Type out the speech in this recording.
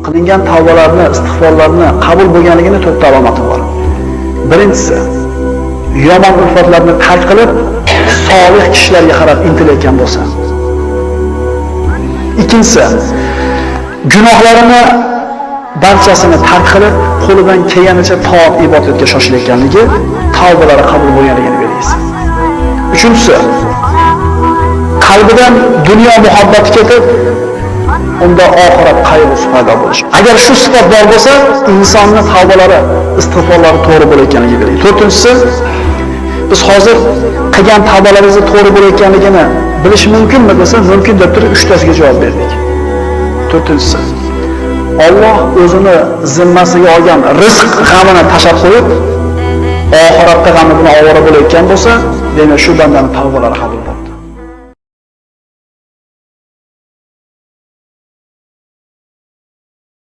qilingan tavbalarni, istig'forlarni qabul bo'lganligini to'rtta alomati bor. Birinchisi, yomon ulfatlarni tark qilib, solih kishilarga qarab intilayotgan bo'lsa. Ikkinchisi, gunohlarini barchasini tark qilib, qo'lidan kelganicha toat ibodatga shoshilayotganligi, tavbalari qabul bo'lganligini belgisi. Uchinchisi, qalbidan dunyo muhabbati ketib, unda oxirat qayg'usi paydo bo'lishi. Agar shu sifat bor bo'lsa, insonning tavbalari, istig'forlari to'g'ri bo'layotganligi belgi. To'rtinchisi, biz hozir qilgan tavbalaringizni to'g'ri bo'layotganligini bilish mumkinmi desa, mumkin deb turib 3tasiga javob berdik. To'rtinchisi, Alloh o'zini zimmasiga olgan rizq g'amini tashlab qo'yib, oxiratda g'ami bilan ovora bo'layotgan bo'lsa, demak shu bandaning tavbalari qabul bo'ladi.